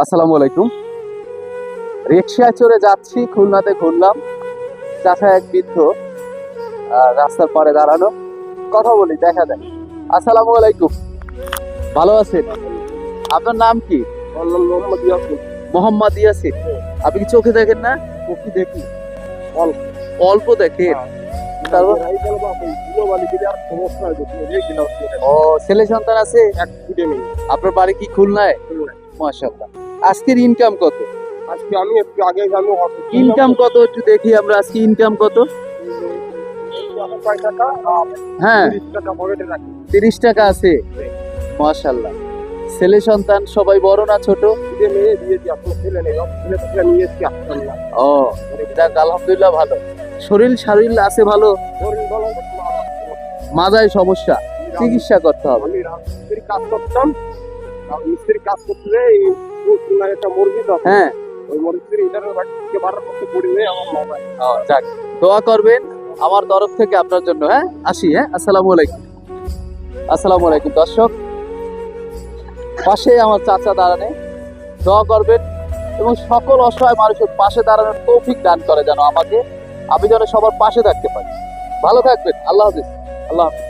আসসালামু আলাইকুম। রিকশায় চড়ে যাচ্ছি, খুলনাতে ঘুরলাম। চাচা এক বৃদ্ধ রাস্তার পাড়ে দাঁড়ানো, কথা বলি, দেখা যায়। আসসালামু আলাইকুম, ভালো আছেন? আপনার নাম কি? মোহাম্মদ ইয়াসিন। মোহাম্মদ ইয়াসিন। আপনি কি চোখে দেখেন না? কফি দেখি অল্প অল্প দেখেন। তারপর ও, ছেলে সন্তান আছে? আপনার বাড়ি কি খুলনায়? মাশাআল্লাহ। আজকের ইনকাম কত? আজকে আমি একটু আগে জানি ইনকাম কত একটু দেখি আমরা, আজকে ইনকাম কত? হ্যাঁ, 30 টাকা আছে। মাশাআল্লাহ। ছেলে সন্তান সবাই বড় না ছোট? ও, যাক আলহামদুলিল্লাহ ভালো। শরীর শরীর আছে ভালো? মাজায় সমস্যা, চিকিৎসা করতে হবে। আমি রাজমিস্ত্রির কাজ করতাম। রাজমিস্ত্রির কাজ করতে একটা মুরগি তো, হ্যাঁ, ওই মুরগির ইটারের বাড়ি থেকে বাড়ার করতে পড়ি নেই আমার মাথায়। যাক, দোয়া করবেন আমার তরফ থেকে আপনার জন্য। হ্যাঁ, আসি। হ্যাঁ, আসসালামু আলাইকুম। আসসালামু আলাইকুম। দর্শক, পাশে আমার চাচা দাঁড়ানে, দোয়া করবেন এবং সকল অসহায় মানুষের পাশে দাঁড়ানোর তৌফিক দান করে যেন আমাকে, আমি যেন সবার পাশে থাকতে পারি। ভালো থাকবেন। আল্লাহ হাফিজ। আল্লাহ হাফিজ।